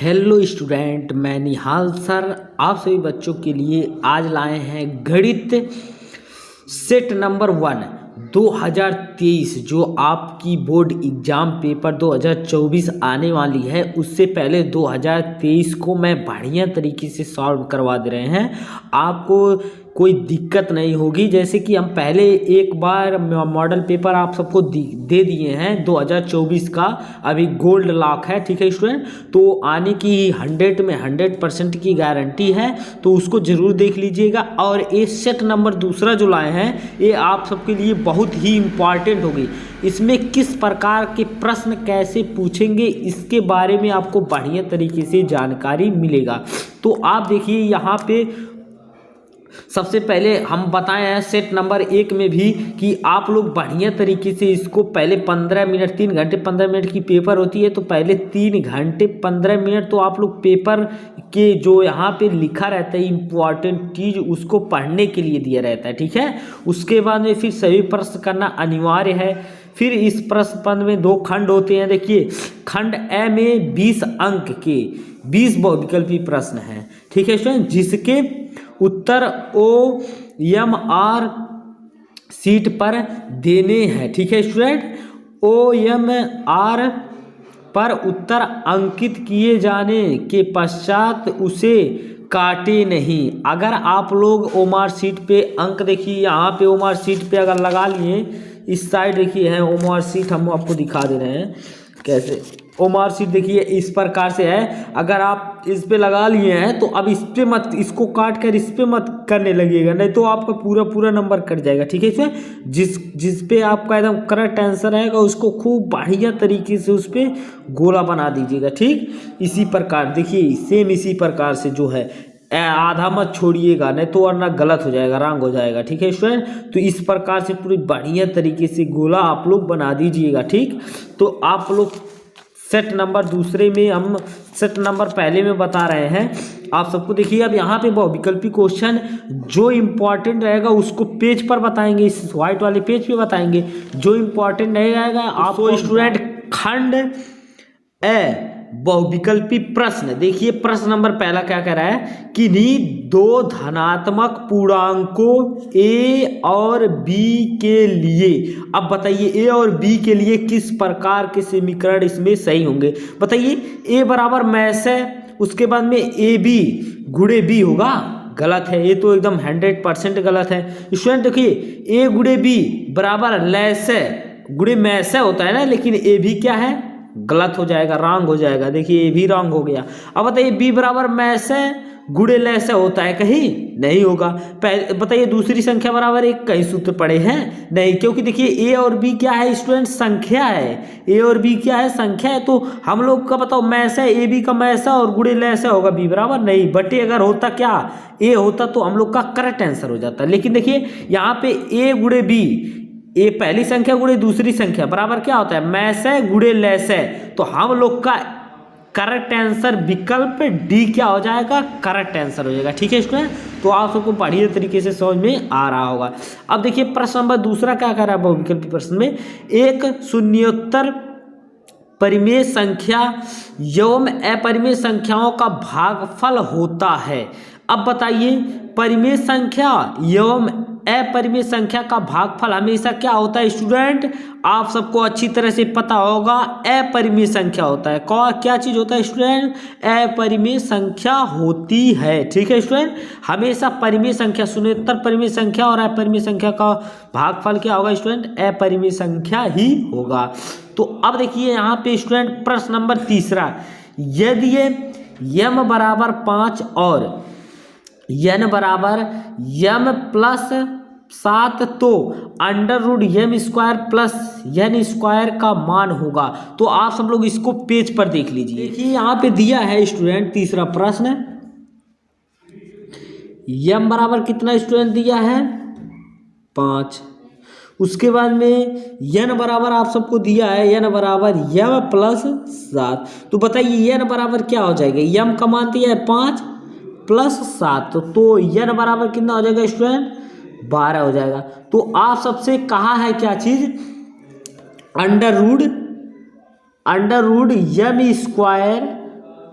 Hello student, मैं निहाल sir आप सभी बच्चों के लिए आज लाए हैं गणित सेट नंबर 1 2023। जो आपकी बोर्ड एग्जाम पेपर 2024 आने वाली है, उससे पहले 2023 को मैं बढ़िया तरीके से सॉल्व करवा दे रहे हैं। आपको कोई दिक्कत नहीं होगी। जैसे कि हम पहले एक बार मॉडल पेपर आप सबको दे दिए हैं 2024 का, अभी गोल्ड लॉक है, ठीक है स्टूडेंट। तो आने की 100 में 100% की गारंटी है, तो उसको ज़रूर देख लीजिएगा। और ये सेट नंबर दूसरा जो लाए हैं, ये आप सबके लिए बहुत ही इम्पॉर्टेंट होगी। इसमें किस प्रकार के प्रश्न कैसे पूछेंगे, इसके बारे में आपको बढ़िया तरीके से जानकारी मिलेगा। तो आप देखिए यहाँ पे सबसे पहले हम बताए हैं सेट नंबर 1 में भी कि आप लोग बढ़िया तरीके से इसको पहले 15 मिनट 3 घंटे 15 मिनट की पेपर होती है, तो पहले 3 घंटे 15 मिनट तो आप लोग पेपर के जो यहाँ पे लिखा रहता है इम्पॉर्टेंट चीज़, उसको पढ़ने के लिए दिया रहता है, ठीक है। उसके बाद में फिर सभी प्रश्न करना अनिवार्य है। फिर इस प्रश्न पत्र में 2 खंड होते हैं। देखिए, खंड ए में 20 अंक के 20 बहुविकल्पी प्रश्न हैं, ठीक है स्टूडेंट, जिसके उत्तर OMR सीट पर देने हैं, ठीक है स्टूडेंट। OMR पर उत्तर अंकित किए जाने के पश्चात उसे काटे नहीं। अगर आप लोग OMR सीट पे अंक, देखिए यहाँ पे OMR सीट पे अगर लगा लिए, इस साइड देखिए है OMR सीट, हम आपको दिखा दे रहे हैं कैसे। OMR सीट देखिए इस प्रकार से है। अगर आप इस पे लगा लिए हैं तो अब इस पे मत, इसको काट कर इस पे मत करने लगिएगा, नहीं तो आपका पूरा नंबर कट जाएगा, ठीक है। इसमें जिस पे आपका एकदम करेक्ट आंसर आएगा, उसको खूब बढ़िया तरीके से उस पे गोला बना दीजिएगा, ठीक। इसी प्रकार देखिए, सेम इसी प्रकार से जो है आधा मत छोड़िएगा, नहीं तो वरना गलत हो जाएगा, रॉन्ग हो जाएगा, ठीक है स्टूडेंट। तो इस प्रकार से पूरी बढ़िया तरीके से गोला आप लोग बना दीजिएगा, ठीक। तो आप लोग सेट नंबर दूसरे में, हम सेट नंबर पहले में बता रहे हैं आप सबको। देखिए अब यहाँ पे बहुविकल्पी क्वेश्चन जो इम्पोर्टेंट रहेगा उसको पेज पर बताएंगे, इस व्हाइट वाले पेज पे बताएंगे। जो इम्पोर्टेंट नहीं रहेगा आपको स्टूडेंट खंड ए बहुविकल्पी प्रश्न, देखिए प्रश्न नंबर पहला क्या कह रहा है, किन्हीं 2 धनात्मक पूर्णांकों A और B के लिए, अब बताइए A और B के लिए किस प्रकार के समीकरण इसमें सही होंगे। बताइए, A बराबर मैस है, उसके बाद में AB गुणे B होगा, गलत है, ये तो एकदम 100% गलत है स्टूडेंट। देखिए A गुणे B बराबर लैस है, गुणे मैस है होता है ना, लेकिन AB क्या है, गलत हो जाएगा, रॉन्ग हो जाएगा। देखिए ये भी रॉन्ग हो गया। अब बताइए बी बराबर मैस है गुणे लैस है होता है, कहीं नहीं होगा। बताइए दूसरी संख्या बराबर 1, कहीं सूत्र पड़े हैं नहीं, क्योंकि देखिए ए और बी क्या है स्टूडेंट, संख्या है। ए और बी क्या है, संख्या है। तो हम लोग का बताओ मैस है, ए बी का मैस है और गुणे लैस है होगा, बी बराबर नहीं। बटे अगर होता क्या, ए होता तो हम लोग का करेक्ट आंसर हो जाता। लेकिन देखिए यहाँ पे ए गुणे बी, ये पहली संख्या गुणे दूसरी संख्या बराबर क्या होता है, मैस है गुणे लैस है। तो हम लोग का करेक्ट आंसर विकल्प डी क्या हो जाएगा, करेक्ट आंसर हो जाएगा, ठीक है स्टूडेंट। तो आप सबको बढ़िया तरीके से समझ में आ रहा होगा। अब देखिए प्रश्न नंबर दूसरा क्या कर रहा है बहुविकल्पी प्रश्न में, एक शून्योत्तर परिमेय संख्या एवं अपरिमेय संख्याओं का भागफल होता है। अब बताइए परिमेय संख्या एवं अपरिमेय संख्या का भागफल हमेशा क्या होता है स्टूडेंट, आप सबको अच्छी तरह से पता होगा, अपरिमेय संख्या होता है। क्या चीज होता है स्टूडेंट, अपरिमेय संख्या होती है, ठीक है स्टूडेंट। हमेशा परिमेय संख्या, शून्योत्तर परिमेय संख्या और अपरिमेय संख्या का भागफल क्या होगा स्टूडेंट, अपरिमेय संख्या ही होगा। तो अब देखिए यहाँ पे स्टूडेंट प्रश्न नंबर तीसरा, यदि m बराबर 5 और n बराबर m+7 तो √m² प्लस n² का मान होगा। तो आप सब लोग इसको पेज पर देख लीजिए। देखिए यहाँ पे दिया है स्टूडेंट तीसरा प्रश्न, m बराबर कितना स्टूडेंट दिया है 5, उसके बाद में n बराबर आप सबको दिया है n बराबर m+7। तो बताइए n बराबर क्या हो जाएगा, m का मान दिया है 5 + 7, तो n बराबर कितना हो जाएगा स्टूडेंट 12 हो जाएगा। तो आप सबसे कहा है क्या चीज, under root m²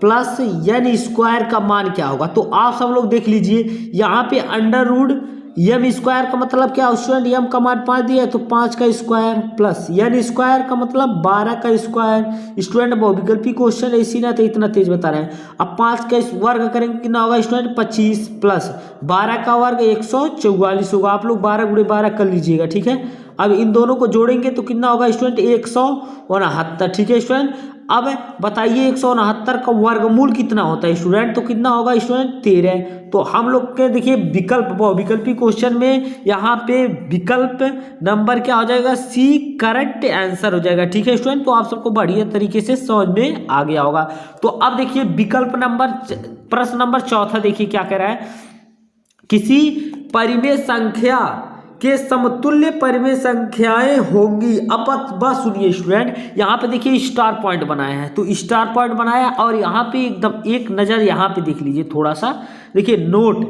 plus n square का मान क्या होगा। तो आप सब लोग देख लीजिए यहाँ पे अंडर रूट एम स्क्वायर का मतलब क्या स्टूडेंट, एम का मान 5 दिया है तो 5 का स्क्वायर प्लस एन स्क्वायर का मतलब 12 का स्क्वायर। स्टूडेंट बहुविकल्पी क्वेश्चन ऐसी ना तो इतना तेज बता रहे हैं। अब 5 का वर्ग करेंगे कितना होगा स्टूडेंट 25 प्लस 12 का वर्ग 144 होगा। आप लोग 12 गुणे 12 कर लीजिएगा, ठीक है। अब इन दोनों को जोड़ेंगे तो कितना होगा स्टूडेंट 169, ठीक है स्टूडेंट। अब बताइए 169 का वर्गमूल कितना होता है स्टूडेंट, तो कितना होगा स्टूडेंट 13। तो हम लोग के देखिए विकल्पी क्वेश्चन में यहाँ पे विकल्प नंबर क्या हो जाएगा, सी करेक्ट आंसर हो जाएगा, ठीक है स्टूडेंट। तो आप सबको बढ़िया तरीके से समझ में आ गया होगा। तो अब देखिए विकल्प नंबर प्रश्न नंबर चौथा देखिए क्या कह रहा है, किसी परिमेय संख्या के समतुल्य परिमेय संख्याएं होंगी। अब बस सुनिए स्टूडेंट, यहाँ पे देखिए स्टार पॉइंट बनाया है, तो स्टार पॉइंट बनाया और यहाँ पे एकदम एक नज़र यहाँ पे देख लीजिए थोड़ा सा, देखिए नोट,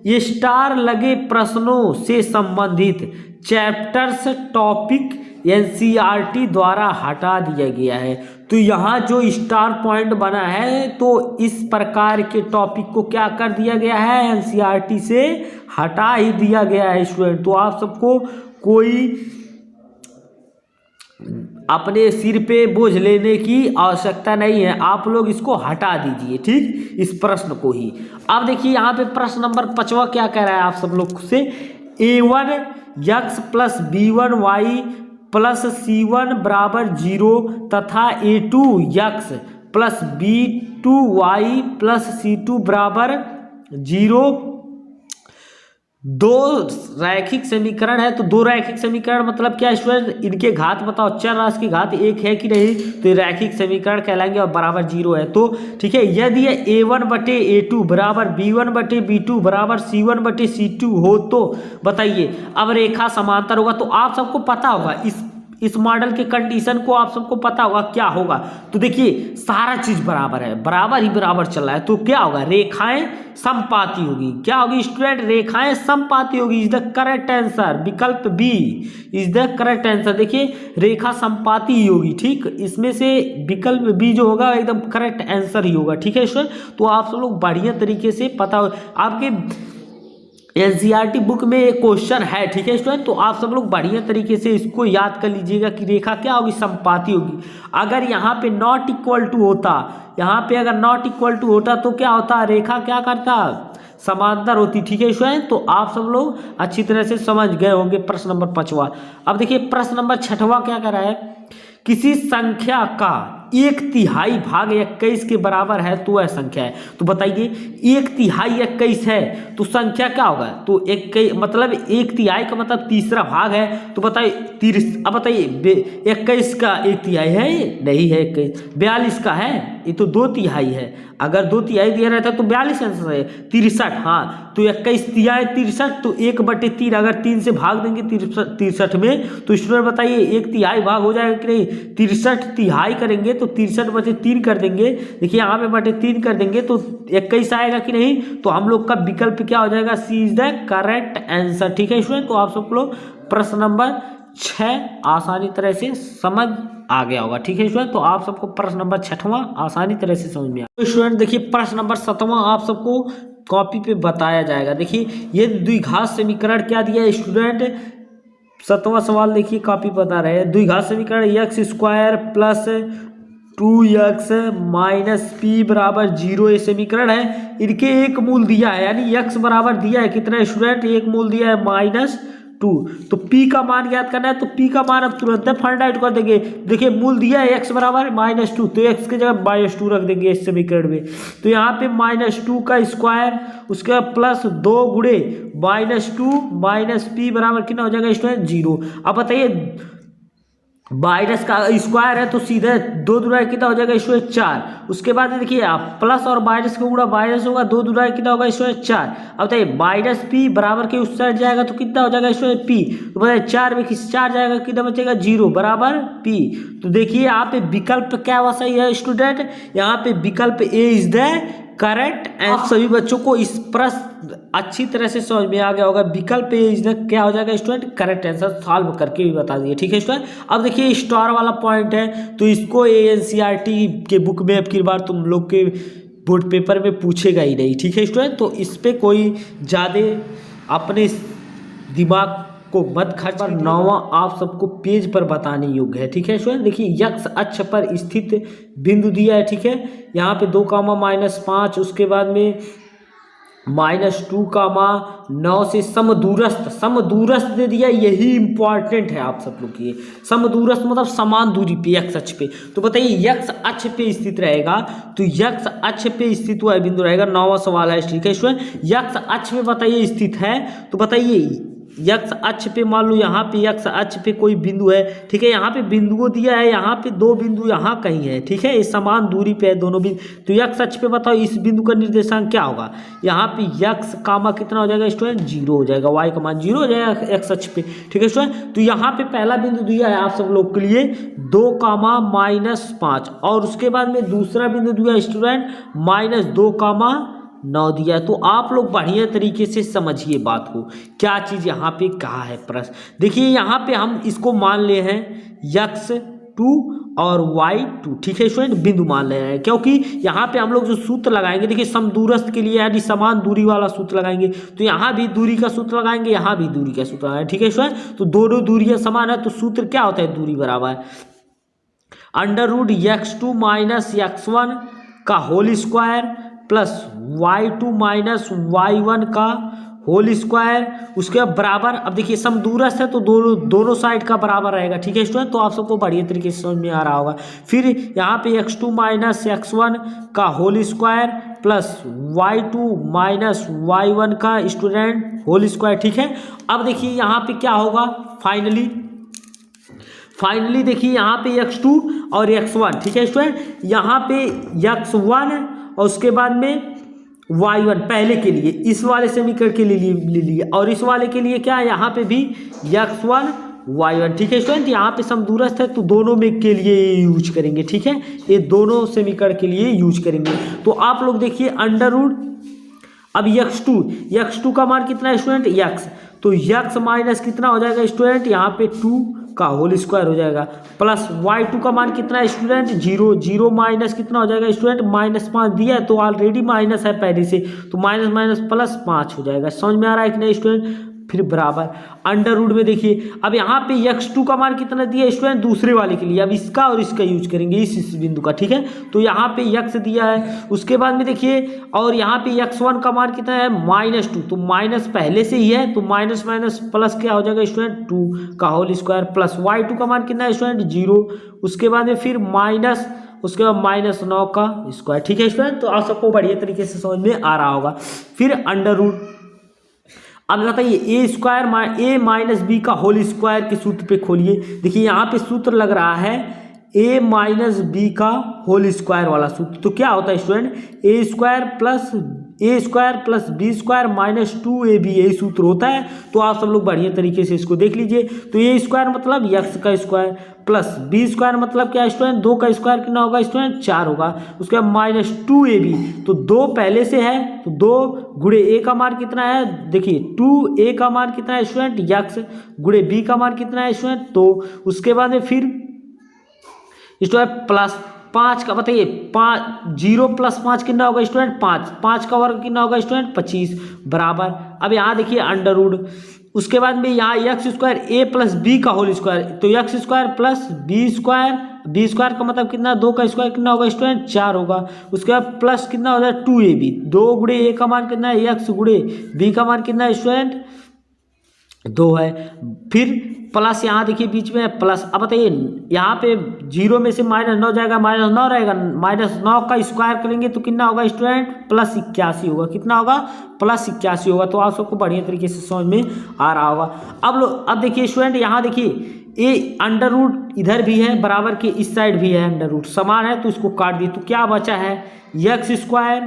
ये स्टार लगे प्रश्नों से संबंधित चैप्टर्स टॉपिक एनसीईआरटी द्वारा हटा दिया गया है। तो यहाँ जो स्टार पॉइंट बना है तो इस प्रकार के टॉपिक को क्या कर दिया गया है, एनसीईआरटी से हटा ही दिया गया है स्टूडेंट। तो आप सबको कोई अपने सिर पे बोझ लेने की आवश्यकता नहीं है, आप लोग इसको हटा दीजिए, ठीक, इस प्रश्न को ही। अब देखिए यहाँ पे प्रश्न नंबर 5वां क्या कह रहा है आप सब लोग से, a1 x plus b1 y plus c1 बराबर 0 तथा a2 x plus b2 y plus c2 बराबर 0 दो रैखिक समीकरण है। तो दो रैखिक समीकरण मतलब क्या स्टूडेंट, इनके घात बताओ, चर राशि की घात एक है कि नहीं, तो ये रैखिक समीकरण कहलाएंगे और बराबर 0 है। तो ठीक है, यदि ये a1 बटे a2 बराबर b1 बटे b2 बराबर c1 बटे c2 हो तो बताइए अब रेखा समांतर होगा। तो आप सबको पता होगा इस मॉडल के कंडीशन को आप सबको पता होगा क्या होगा। तो देखिए सारा चीज बराबर है, बराबर ही बराबर चल रहा है, तो क्या होगा, रेखाएं समपाती होगी। क्या होगी स्टूडेंट, रेखाएं समपाती होगी, इज द करेक्ट आंसर, विकल्प B is the correct answer. देखिए रेखा समपाती ही होगी, ठीक, इसमें से विकल्प बी जो होगा एकदम करेक्ट आंसर ही होगा, ठीक है स्टूडेंट। तो आप सब लोग बढ़िया तरीके से पता हो, आपके एनसीईआरटी बुक में एक क्वेश्चन है, ठीक है स्टूडेंट। तो आप सब लोग बढ़िया तरीके से इसको याद कर लीजिएगा कि रेखा क्या होगी, समपाती होगी। अगर यहाँ पे नॉट इक्वल टू होता, यहाँ पे अगर नॉट इक्वल टू होता तो क्या होता, रेखा क्या करता, समांतर होती, ठीक है स्टूडेंट। तो आप सब लोग अच्छी तरह से समझ गए होंगे प्रश्न नंबर 5वां। अब देखिए प्रश्न नंबर 6वां क्या कर रहा है, किसी संख्या का 1/3 भाग 21 के बराबर है तो वह संख्या है। तो बताइए 1/3 21 है तो संख्या क्या होगा, तो मतलब 1/3 का मतलब तीसरा भाग है। तो बताइए अब बताइए 21 का 1/3 है, नहीं है 21, 42 का है, ये तो 2/3 है। अगर 2/3 दिया रहता तो 42 आंसर है, 63, हाँ तो 21/3 63, तो 1/3 अगर 3 से भाग देंगे 63 में तो स्टूडेंट बताइए 1/3 भाग हो जाएगा कि नहीं, 63 करेंगे तो 63/3 कर देंगे, देखिए यहाँ पे बटे 3 कर देंगे तो 21 आएगा कि नहीं। तो हम लोग का विकल्प क्या हो जाएगा, सी इज द करेक्ट आंसर, ठीक है स्टूडेंट। तो आप सब लोग प्रश्न नंबर 6 आसानी तरह से समझ आ गया होगा, ठीक है स्टूडेंट। तो आप सबको प्रश्न नंबर 6वां आसानी तरह से समझ में आया। तो स्टूडेंट देखिए प्रश्न नंबर 7वां आप सबको कॉपी पे बताया जाएगा। देखिए ये द्विघात समीकरण क्या दिया है स्टूडेंट, 7वां सवाल देखिए कॉपी बता रहे हैं, द्विघात समीकरण x² plus 2x minus p बराबर 0 ये समीकरण है। इनके एक मूल दिया है, यानी x बराबर दिया है कितना स्टूडेंट, एक मूल दिया है -2। तो p का मान ज्ञात करना है, तो p का मान अब तुरंत फाइंड आउट कर देंगे। देखिए मूल दिया है x बराबर -2, तो x की जगह -2 रख देंगे इस समीकरण में। तो यहाँ पे -2 का स्क्वायर, उसके बाद प्लस 2 गुणे -2 माइनस p बराबर कितना हो जाएगा स्टूडेंट 0। अब बताइए माइनस का स्क्वायर है तो सीधे 2 दूना कितना हो जाएगा स्टूडेंट 4। उसके बाद देखिए आप प्लस और माइनस का गुणा माइनस होगा, 2 दूना कितना होगा स्टूडेंट 4। अब बताइए -p बराबर के उस साइड जाएगा तो कितना हो जाएगा स्टूडेंट p, तो बताइए 4 में 4 जाएगा कितना बचेगा 0 बराबर p। तो देखिए यहाँ पे विकल्प क्या हुआ सही है स्टूडेंट, यहाँ पे विकल्प ए इज द करेक्ट। आप सभी बच्चों को इस प्रश्न अच्छी तरह से समझ में आ गया होगा। विकल्प इसमें क्या हो जाएगा स्टूडेंट, करेक्ट आंसर सॉल्व करके भी बता दिए। ठीक है स्टूडेंट, अब देखिए स्टार वाला पॉइंट है तो इसको एनसीईआरटी के बुक में अब की बार तुम लोग के बोर्ड पेपर में पूछेगा ही नहीं। ठीक है स्टूडेंट, तो इस पर कोई ज़्यादा अपने दिमाग को मत खर्च पर 9वां आप सबको पेज पर बताने योग्य है। ठीक है स्टूडेंट, देखिए यक्ष अक्ष पर स्थित बिंदु दिया है। ठीक है, यहाँ पे 2, उसके बाद में -2, 9 से समदूरस्थ दे दिया। यही इंपॉर्टेंट है आप सब लोग के लिए। समदूरस्थ मतलब समान दूरी पे यक्ष अक्ष पे। तो बताइए यक्ष अक्ष पे स्थित रहेगा, तो यक्ष अक्ष पे स्थित हुआ बिंदु रहेगा। 9वां सवाल है। ठीक है स्टूडेंट, यक्ष अक्ष में बताइए स्थित है, तो बताइए यक्ष अक्ष पे मान लो यहाँ पे यक्ष अक्ष पे कोई बिंदु है। ठीक है, यहाँ पे बिंदुओं दिया है, यहाँ पे 2 बिंदु यहाँ कहीं है। ठीक है, ये समान दूरी पे है दोनों बिंदु। तो यक्ष अक्ष पे बताओ इस बिंदु का निर्देशांक क्या होगा। यहाँ पे यक्ष कामा कितना हो जाएगा स्टूडेंट, 0 हो जाएगा। वाई का मान 0 हो जाएगा एक्स अक्ष पे। ठीक है स्टूडेंट, तो यहाँ पे पहला बिंदु दिया है आप सब लोग के लिए 2, और उसके बाद में दूसरा बिंदु दिया स्टूडेंट -2, 9 दिया है। तो आप लोग बढ़िया तरीके से समझिए बात को, क्या चीज़ यहाँ पे कहा है प्रश्न। देखिए यहाँ पे हम इसको मान ले हैं x2 और y2। ठीक है स्टूडेंट, बिंदु मान ले रहे हैं, क्योंकि यहाँ पे हम लोग जो सूत्र लगाएंगे, देखिए समदूरस्थ के लिए यानी समान दूरी वाला सूत्र लगाएंगे। तो यहाँ भी दूरी का सूत्र लगाएंगे, यहाँ भी दूरी का सूत्र लगाएंगे। ठीक है स्टूडेंट, तो दोनों दूरियाँ समान है, तो सूत्र क्या होता है, दूरी बराबर है √x2 - x1 का whole square plus y2 - y1 का होल स्क्वायर, उसके बराबर। अब देखिए समदूरस्थ है तो दोनों साइड का बराबर रहेगा। ठीक है स्टूडेंट, तो आप सबको बढ़िया तरीके से समझ में आ रहा होगा। फिर यहाँ पे x2 - x1 का whole square plus y2 - y1 का स्टूडेंट होल स्क्वायर। ठीक है, अब देखिए यहाँ पे क्या होगा फाइनली देखिए यहाँ पे x2 और x1। ठीक है स्टूडेंट, यहाँ पे x1 और उसके बाद में y1 पहले के लिए इस वाले समीकरण के लिए ले लिए, और इस वाले के लिए क्या है, यहाँ पे भी x1 y1। ठीक है स्टूडेंट, यहाँ पे समदूरस्थ है तो दोनों में के लिए यूज करेंगे। ठीक है, ये दोनों समीकरण के लिए यूज करेंगे। तो आप लोग देखिए अब x2 का मान कितना है स्टूडेंट, x, तो x माइनस कितना हो जाएगा स्टूडेंट, यहाँ पे 2 का होल स्क्वायर हो जाएगा, प्लस y2 का मान कितना है स्टूडेंट, 0 माइनस कितना हो जाएगा स्टूडेंट, -5 दिया है तो ऑलरेडी माइनस है पहले से, तो माइनस +5 हो जाएगा। समझ में आ रहा है कि नहीं स्टूडेंट, फिर बराबर √ में देखिए अब यहाँ पे x2 का मान कितना दिया स्टूडेंट, दूसरे वाले के लिए। अब इसका और इसका यूज करेंगे इस बिंदु का। ठीक है, तो यहाँ पे x दिया है, उसके बाद में देखिए और यहाँ पे x1 का मान कितना है -2, तो माइनस पहले से ही है तो माइनस प्लस क्या हो जाएगा स्टूडेंट 2 का होल स्क्वायर, प्लस y2 का मान कितना है स्टूडेंट 0, उसके बाद में फिर माइनस, उसके बाद -9 का स्क्वायर। ठीक है स्टूडेंट, तो आप सबको बढ़िया तरीके से समझ में आ रहा होगा। फिर √ अब बताइए a माइनस b का होल स्क्वायर के सूत्र पे खोलिए। देखिए यहाँ पे सूत्र लग रहा है a माइनस बी का होल स्क्वायर वाला सूत्र। तो क्या होता है student, a square plus b square minus 2ab, यही सूत्र होता है। तो आप सब लोग बढ़िया तरीके से इसको देख लीजिए। तो a स्क्वायर मतलब x का स्क्वायर प्लस b स्क्वायर मतलब क्या स्टूडेंट, 2 का स्क्वायर कितना होगा स्टूडेंट 4 होगा, उसके बाद -2ab, तो 2 पहले से है तो 2 गुणे a का मान कितना है, देखिए 2a का मान कितना है स्टूडेंट x गुणे b का मान कितना है स्टूडेंट, तो उसके बाद में फिर स्टूडेंट प्लस 5 का बताइए 0 + 5 कितना होगा स्टूडेंट 5 का वर्ग कितना होगा स्टूडेंट 25 बराबर। अब यहाँ देखिए √ उसके बाद में यहाँ x square a plus b का होल स्क्वायर, तो x square plus b square का मतलब कितना, 2 का स्क्वायर कितना होगा स्टूडेंट 4 होगा, उसके बाद प्लस कितना हो जाएगा 2ab, 2 गुणे a का मान कितना है x गुणे b का मान कितना है स्टूडेंट 2 है, फिर प्लस यहाँ देखिए बीच में प्लस। अब बताइए यहाँ पे 0 में से -9 जाएगा, -9 रहेगा, -9 का स्क्वायर करेंगे तो कितना होगा स्टूडेंट +81 होगा, कितना होगा +81 होगा। तो आप सबको बढ़िया तरीके से समझ में आ रहा होगा। अब देखिए स्टूडेंट यहाँ देखिए √ इधर भी है बराबर के इस साइड भी है, √ समान है तो इसको काट दिए, तो क्या बचा है x स्क्वायर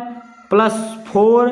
प्लस 4,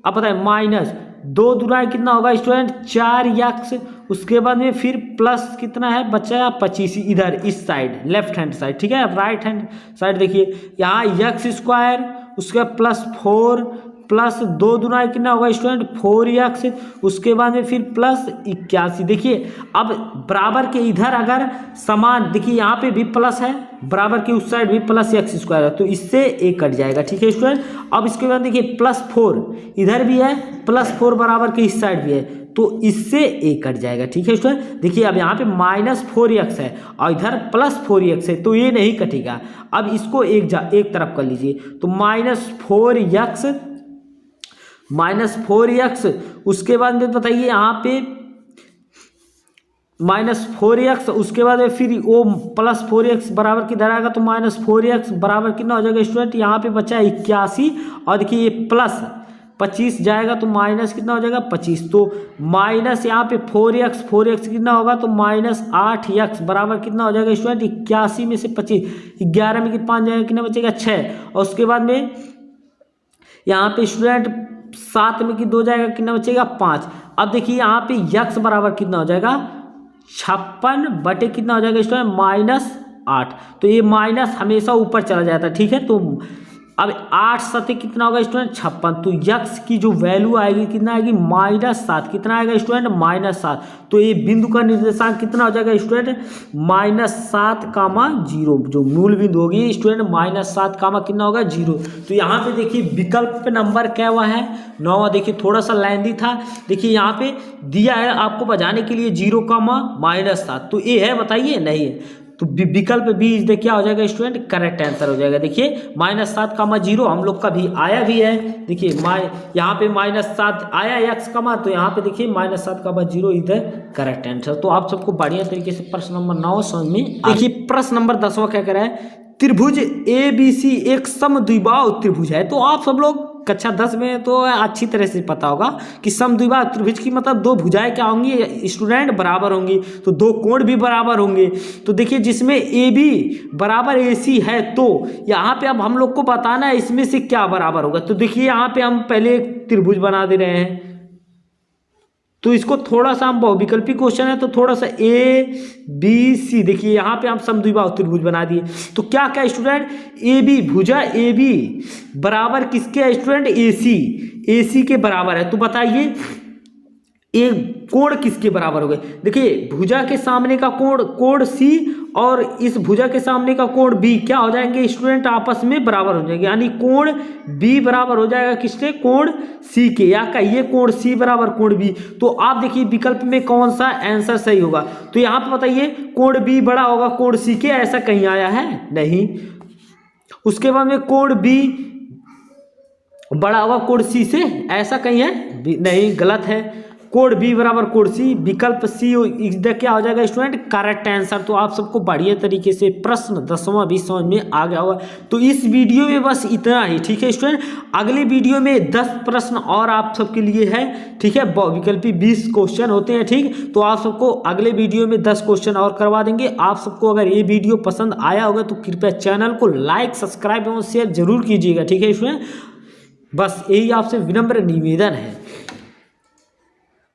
अब पता है माइनस 2 दूराई कितना होगा स्टूडेंट 4x, उसके बाद में फिर प्लस कितना है बचा 25 इधर इस साइड लेफ्ट हैंड साइड। ठीक है, राइट हैंड साइड देखिए यहाँ x स्क्वायर उसके बाद +4 प्लस 2 दूना कितना होगा स्टूडेंट 4x, उसके बाद में फिर +81। देखिए अब बराबर के इधर अगर समान, देखिए यहाँ पे भी प्लस है, बराबर के उस साइड भी +x² है, तो इससे एक कट जाएगा। ठीक है स्टूडेंट। अब इसके बाद देखिए +4 इधर भी है, +4 बराबर के इस साइड भी है, तो इससे एक कट जाएगा। ठीक है स्टूडेंट। देखिए अब यहाँ पे -4x है और इधर +4x है, तो ये नहीं कटेगा। अब इसको एक तरफ कर लीजिए, तो -4x, उसके बाद में बताइए यहाँ पे -4x, उसके बाद फिर वो +4x बराबर किधर आएगा, तो -4x बराबर कितना हो जाएगा स्टूडेंट, यहाँ पे बचा 81 और देखिए ये +25 जाएगा तो माइनस कितना हो जाएगा 25, तो माइनस यहाँ पे 4x कितना होगा, तो -8x बराबर कितना हो जाएगा स्टूडेंट 81 में से 25, 11 में 5 जाएगा, कितना बचेगा 6, और उसके बाद में यहाँ पे स्टूडेंट 7 में 2 जाएगा, कितना बचेगा 5। अब देखिए यहाँ पे x बराबर कितना हो जाएगा 56 बटे कितना हो जाएगा स्टूडेंट -8, तो ये माइनस हमेशा ऊपर चला जाता है। ठीक है, तो अब 8 सते कितना होगा स्टूडेंट 56, तो x की जो वैल्यू आएगी कितना आएगी -7, कितना आएगा स्टूडेंट -7, तो ये बिंदु का निर्देशांक कितना हो जाएगा स्टूडेंट -7, जो मूल बिंदु होगी स्टूडेंट -7, कितना होगा 0। तो यहाँ पे देखिए विकल्प पे नंबर क्या हुआ है 9। देखिए थोड़ा सा लेंथी था, देखिए यहाँ पे दिया है आपको बजाने के लिए 0, -7, तो ये है बताइए नहीं है, तो विकल्प बी इज क्या हो जाएगा स्टूडेंट करेक्ट आंसर हो जाएगा। देखिए -7, हम लोग का भी आया भी है, देखिए यहाँ पे -7 आया x, तो यहाँ पे देखिए -7, इधर करेक्ट आंसर। तो आप सबको बढ़िया तरीके से प्रश्न नंबर 9 समझ में। देखिए प्रश्न नंबर 10वां क्या कह रहा है, त्रिभुज ABC एक समद्विबाहु त्रिभुज है। तो आप सब लोग कक्षा 10 में तो अच्छी तरह से पता होगा कि समद्विबाहु त्रिभुज की मतलब 2 भुजाएं क्या होंगी स्टूडेंट बराबर होंगी, तो 2 कोण भी बराबर होंगे। तो देखिए जिसमें AB बराबर AC है, तो यहाँ पे अब हम लोग को बताना है इसमें से क्या बराबर होगा। तो देखिए यहाँ पे हम पहले एक त्रिभुज बना दे रहे हैं, तो इसको थोड़ा सा हम बहुविकल्पी क्वेश्चन है तो थोड़ा सा ABC, देखिए यहाँ पे हम समद्विबाहु त्रिभुज बना दिए। तो क्या क्या स्टूडेंट AB भुजा AB बराबर किसके है स्टूडेंट AC के बराबर है। तो बताइए एक कोण किसके बराबर हो गए, देखिए भुजा के सामने का कोण C और इस भुजा के सामने का कोण B क्या हो जाएंगे स्टूडेंट आपस में बराबर हो जाएंगे, यानी कोण B बराबर हो जाएगा किसके कोण C के, या कहिए कोण C बराबर कोण B। तो आप देखिए विकल्प में कौन सा आंसर सही होगा, तो यहाँ पे बताइए कोण B बड़ा होगा कोण C के, ऐसा कहीं आया है नहीं। उसके बाद में कोण B बड़ा होगा कोण C से, ऐसा कहीं है नहीं, गलत है। कोण B बराबर कोण C, विकल्प C क्या हो जाएगा स्टूडेंट करेक्ट आंसर। तो आप सबको बढ़िया तरीके से प्रश्न 10वां भी समझ में आ गया होगा। तो इस वीडियो में बस इतना ही, ठीक है स्टूडेंट। अगले वीडियो में 10 प्रश्न और आप सबके लिए है, ठीक है, विकल्पी 20 क्वेश्चन होते हैं, ठीक। तो आप सबको अगले वीडियो में 10 क्वेश्चन और करवा देंगे। आप सबको अगर ये वीडियो पसंद आया होगा तो कृपया चैनल को लाइक सब्सक्राइब एवं शेयर जरूर कीजिएगा, ठीक है स्टूडेंट। बस यही आपसे विनम्र निवेदन है।